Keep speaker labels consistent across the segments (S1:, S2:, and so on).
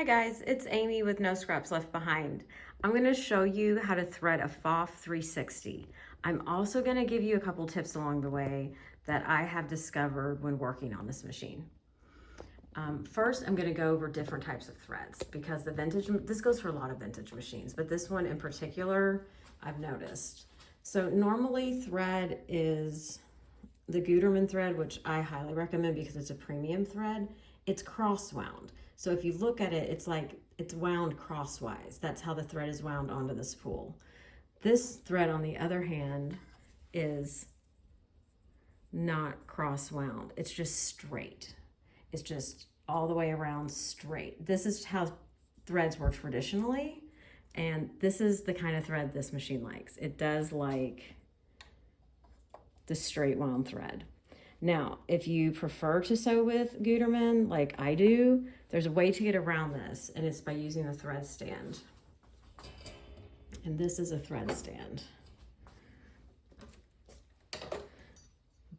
S1: Hi guys, it's Amy with No Scraps Left Behind. I'm going to show you how to thread a Pfaff 360. I'm also going to give you a couple tips along the way that I have discovered when working on this machine. First, I'm going to go over different types of threads because this goes for a lot of vintage machines, but this one in particular, I've noticed. So normally thread is the Gutermann thread, which I highly recommend because it's a premium thread. It's cross wound. So if you look at it, it's like it's wound crosswise. That's how the thread is wound onto the spool. This thread, on the other hand, is not cross wound. It's just straight. It's just all the way around straight. This is how threads work traditionally. And this is the kind of thread this machine likes. It does like the straight wound thread. Now, if you prefer to sew with Gutermann, like I do, there's a way to get around this, and it's by using a thread stand. And this is a thread stand.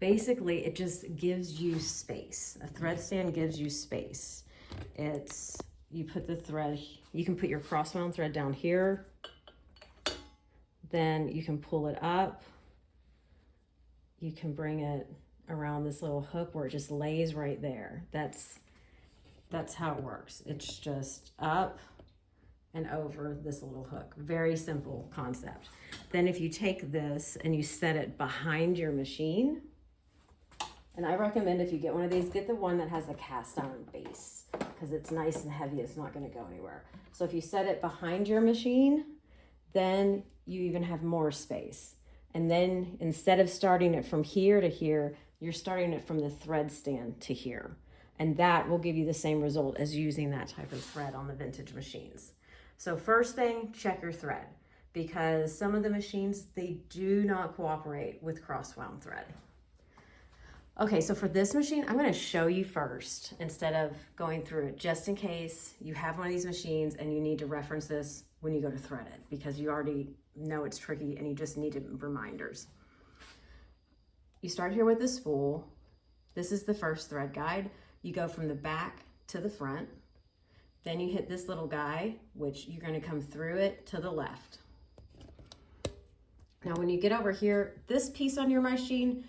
S1: Basically, it just gives you space. A thread stand gives you space. You put the thread, you can put your cross-wound thread down here, then you can pull it up. You can bring it around this little hook where it just lays right there. That's how it works. It's just up and over this little hook. Very simple concept. Then if you take this and you set it behind your machine, and I recommend if you get one of these, get the one that has the cast iron base because it's nice and heavy. It's not going to go anywhere. So if you set it behind your machine, then you even have more space. And then instead of starting it from here to here, you're starting it from the thread stand to here. And that will give you the same result as using that type of thread on the vintage machines. So first thing, check your thread, because some of the machines, they do not cooperate with cross-wound thread. Okay, so for this machine, I'm going to show you first instead of going through it, just in case you have one of these machines and you need to reference this when you go to thread it, because you already know it's tricky and you just need reminders. You start here with the spool. This is the first thread guide. You go from the back to the front. Then you hit this little guy, which you're going to come through it to the left. Now, when you get over here, this piece on your machine,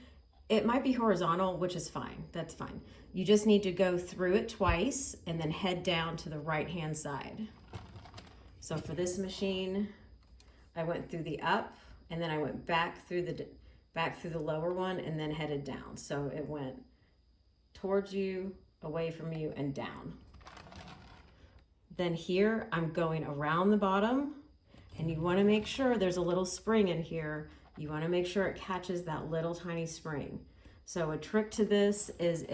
S1: it might be horizontal, which is fine. That's fine. You just need to go through it twice and then head down to the right-hand side. So for this machine, I went through the up and then I went back through the lower one and then headed down. So it went towards you, away from you, and down. Then here I'm going around the bottom, and you want to make sure there's a little spring in here. You want to make sure it catches that little tiny spring. So a trick to this is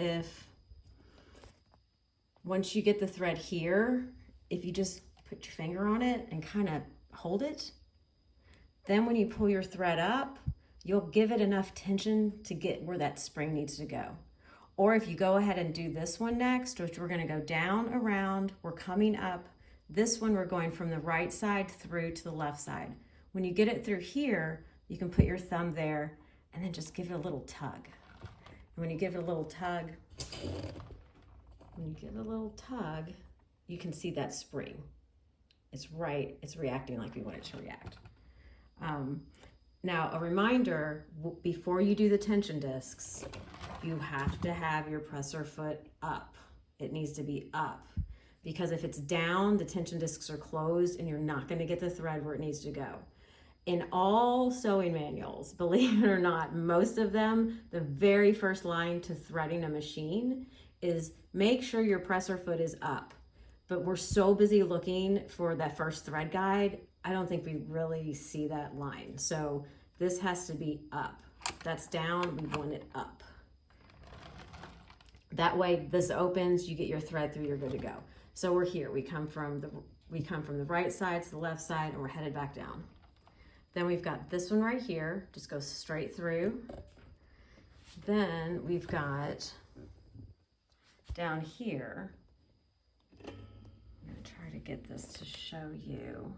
S1: once you get the thread here, if you just put your finger on it and kind of hold it, then when you pull your thread up, you'll give it enough tension to get where that spring needs to go. Or if you go ahead and do this one next, which we're going to go down, around, we're coming up. This one, we're going from the right side through to the left side. When you get it through here, you can put your thumb there and then just give it a little tug. And when you give it a little tug, you can see that spring. It's right, it's reacting like we want it to react. Now, a reminder, before you do the tension discs, you have to have your presser foot up. It needs to be up, because if it's down, the tension discs are closed and you're not going to get the thread where it needs to go. In all sewing manuals, believe it or not, most of them, the very first line to threading a machine is make sure your presser foot is up. But we're so busy looking for that first thread guide, I don't think we really see that line. So this has to be up. That's down, we want it up. That way this opens, you get your thread through, you're good to go. So we're here, we come from the right side to the left side, and we're headed back down. Then we've got this one right here, just go straight through. Then we've got down here, I'm gonna try to get this to show you.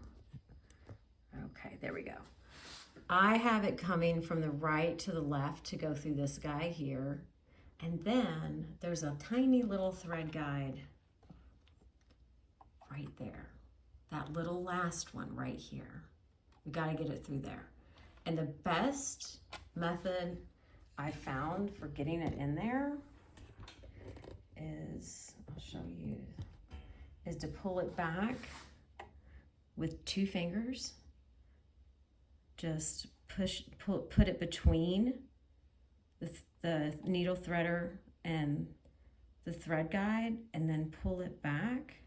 S1: Okay, there we go. I have it coming from the right to the left to go through this guy here. And then there's a tiny little thread guide right there. That little last one right here. We got to get it through there. And the best method I found for getting it in there is, I'll show you, is to pull it back with 2 fingers. Just put it between the needle threader and the thread guide, and then pull it back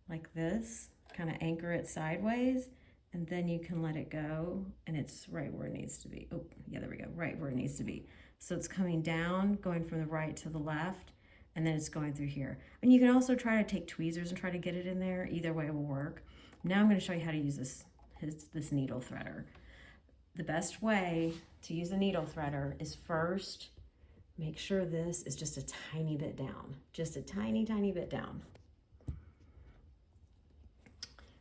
S1: like this, kind of anchor it sideways, and then you can let it go, and it's right where it needs to be. Oh, yeah, there we go, right where it needs to be. So it's coming down, going from the right to the left, and then it's going through here. And you can also try to take tweezers and try to get it in there. Either way will work. Now I'm going to show you how to use this needle threader. The best way to use a needle threader is first make sure this is just a tiny bit down, just a tiny bit down.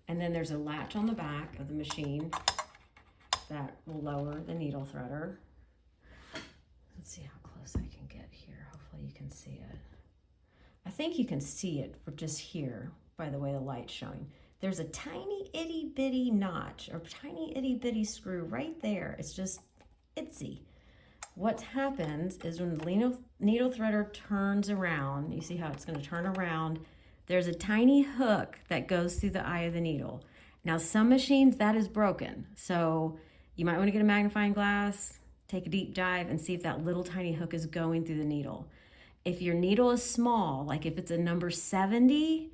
S1: And then there's a latch on the back of the machine that will lower the needle threader. Let's see how close I can get here. Hopefully you can see it. I think you can see it for just here by the way the light's showing. There's a tiny itty bitty notch or tiny itty bitty screw right there. It's just itsy. What happens is when the needle threader turns around, you see how it's going to turn around, there's a tiny hook that goes through the eye of the needle. Now some machines that is broken, so you might want to get a magnifying glass, take a deep dive and see if that little tiny hook is going through the needle. If your needle is small, like if it's a number 70,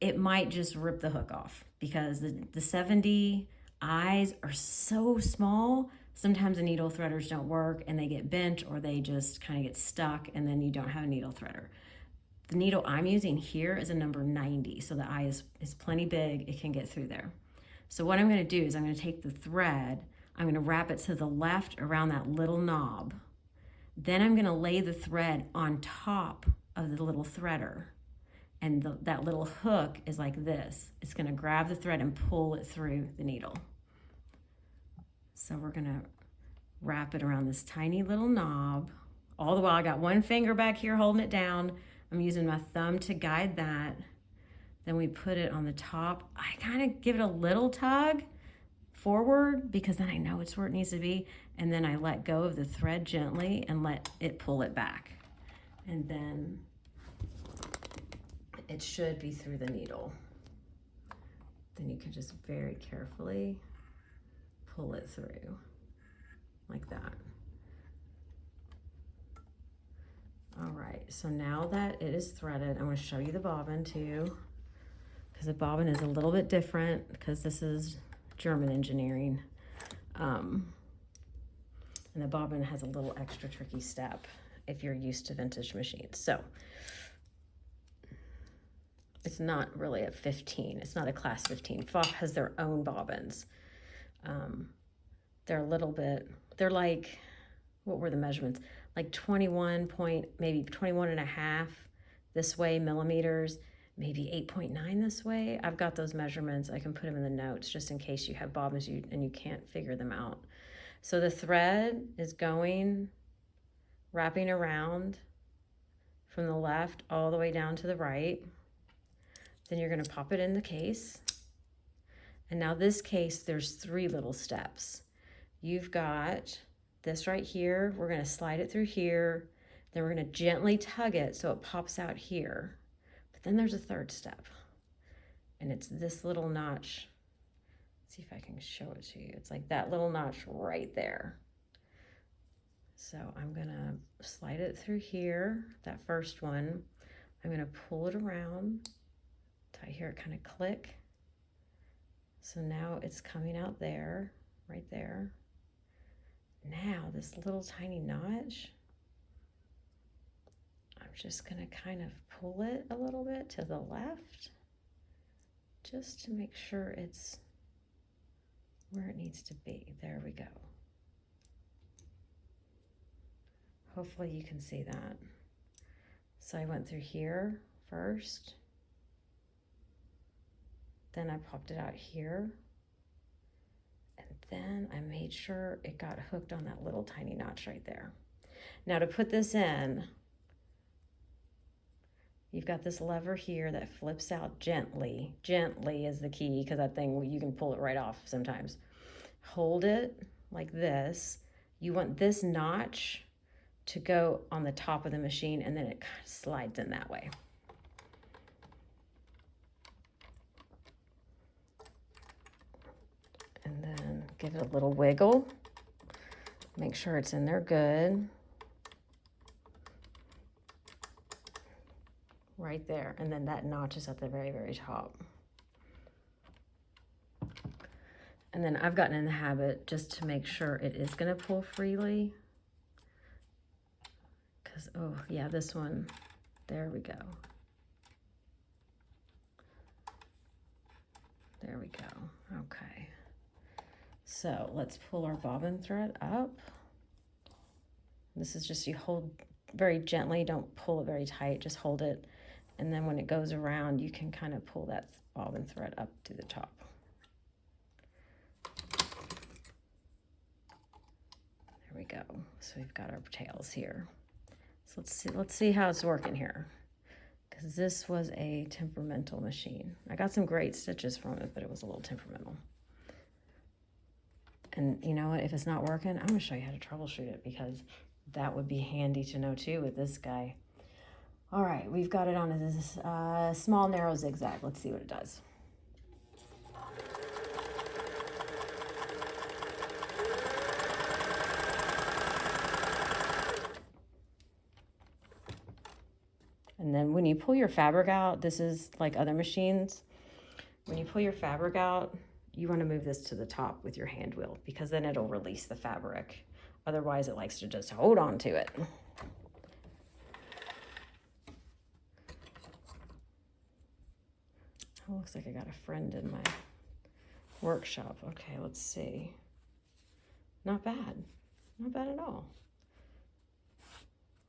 S1: it might just rip the hook off because the 70 eyes are so small. Sometimes the needle threaders don't work and they get bent or they just kind of get stuck and then you don't have a needle threader. The needle I'm using here is a number 90, so the eye is plenty big, it can get through there. So what I'm gonna do is I'm gonna take the thread, I'm gonna wrap it to the left around that little knob. Then I'm gonna lay the thread on top of the little threader. And that little hook is like this. It's gonna grab the thread and pull it through the needle. So we're gonna wrap it around this tiny little knob. All the while I got one finger back here holding it down. I'm using my thumb to guide that. Then we put it on the top. I kind of give it a little tug forward because then I know it's where it needs to be. And then I let go of the thread gently and let it pull it back. And then it should be through the needle. Then you can just very carefully pull it through like that. All right, so now that it is threaded, I'm going to show you the bobbin too, because the bobbin is a little bit different because this is German engineering. And the bobbin has a little extra tricky step if you're used to vintage machines. So it's not really a 15, it's not a class 15. Pfaff has their own bobbins. They're a little bit, they're like, what were the measurements? Like 21 point, maybe 21 and a half this way millimeters, maybe 8.9 this way. I've got those measurements. I can put them in the notes just in case you have bobbins and you can't figure them out. So the thread is going, wrapping around from the left all the way down to the right. Then you're gonna pop it in the case. And now this case, there's 3 little steps. You've got this right here, we're gonna slide it through here, then we're gonna gently tug it so it pops out here. But then there's a 3rd step, and it's this little notch. Let's see if I can show it to you. It's like that little notch right there. So I'm gonna slide it through here, that first one. I'm gonna pull it around till I hear it kind of click. So now it's coming out there, right there. Now this little tiny notch, I'm just gonna kind of pull it a little bit to the left just to make sure it's where it needs to be. There we go. Hopefully you can see that. So I went through here first, then I popped it out here, and then I made sure it got hooked on that little tiny notch right there. Now to put this in, you've got this lever here that flips out gently. Gently is the key, because that thing, you can pull it right off sometimes. Hold it like this. You want this notch to go on the top of the machine, and then it kind of slides in that way. And then give it a little wiggle. Make sure it's in there good. Right there, and then that notch is at the very, very top. And then I've gotten in the habit just to make sure it is going to pull freely. Because, oh yeah, this one, there we go. There we go, okay. So let's pull our bobbin thread up. This is just, you hold very gently, don't pull it very tight, just hold it. And then when it goes around, you can kind of pull that bobbin thread up to the top. There we go. So we've got our tails here. So let's see how it's working here. Because this was a temperamental machine. I got some great stitches from it, but it was a little temperamental. And you know what? If it's not working, I'm going to show you how to troubleshoot it, because that would be handy to know too with this guy. All right, we've got it on this small narrow zigzag. Let's see what it does. And then when you pull your fabric out, this is like other machines. When you pull your fabric out, you want to move this to the top with your hand wheel, because then it'll release the fabric. Otherwise, it likes to just hold on to it. Oh, looks like I got a friend in my workshop. Okay, let's see. Not bad. Not bad at all.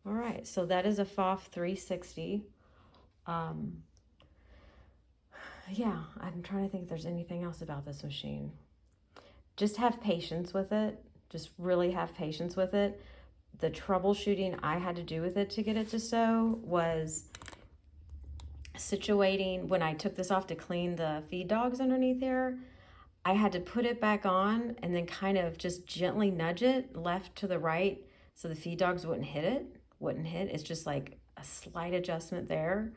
S1: All right, so that is a Pfaff 360. Yeah, I'm trying to think if there's anything else about this machine. Just have patience with it. Just really have patience with it. The troubleshooting I had to do with it to get it to sew was situating. When I took this off to clean the feed dogs underneath there, I had to put it back on and then kind of just gently nudge it left to the right so the feed dogs wouldn't hit it. It's just like a slight adjustment there.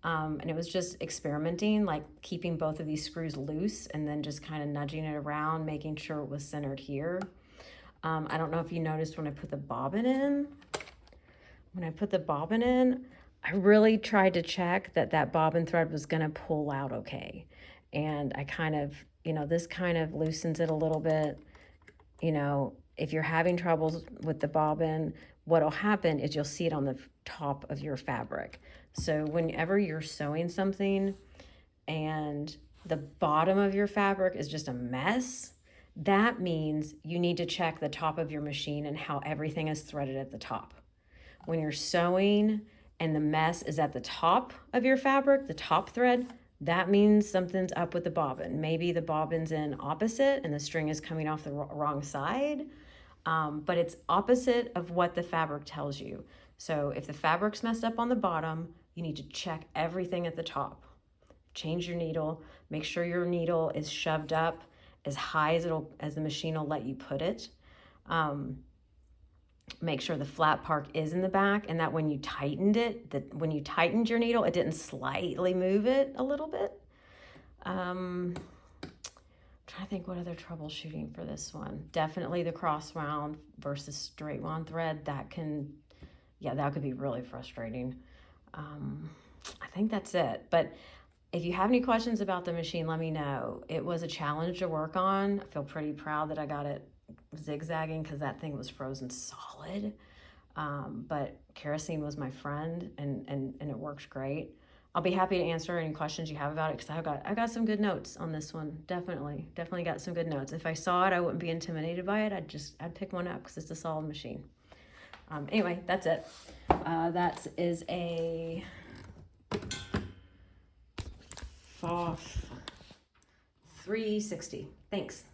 S1: And it was just experimenting, like keeping both of these screws loose and then just kind of nudging it around, making sure it was centered here. I don't know if you noticed when I put the bobbin in. When I put the bobbin in, I really tried to check that that bobbin thread was going to pull out okay. And I kind of, you know, this kind of loosens it a little bit. You know, if you're having troubles with the bobbin, what'll happen is you'll see it on the top of your fabric. So whenever you're sewing something and the bottom of your fabric is just a mess, that means you need to check the top of your machine and how everything is threaded at the top. When you're sewing and the mess is at the top of your fabric, the top thread, that means something's up with the bobbin. Maybe the bobbin's in opposite and the string is coming off the wrong side, but it's opposite of what the fabric tells you. So if the fabric's messed up on the bottom, you need to check everything at the top. Change your needle, make sure your needle is shoved up as high as the machine will let you put it. Make sure the flat part is in the back, and that when you tightened it, that when you tightened your needle, it didn't slightly move it a little bit. I'm trying to think what other troubleshooting for this one. Definitely the cross wound versus straight wound thread. That could be really frustrating. I think that's it. But if you have any questions about the machine, let me know. It was a challenge to work on. I feel pretty proud that I got it zigzagging because that thing was frozen solid. But kerosene was my friend, and it works great. I'll be happy to answer any questions you have about it, because I got some good notes on this one. Definitely got some good notes. If I saw it, I wouldn't be intimidated by it. I'd pick one up because it's a solid machine. Anyway, that's it. That is a Pfaff 360. Thanks.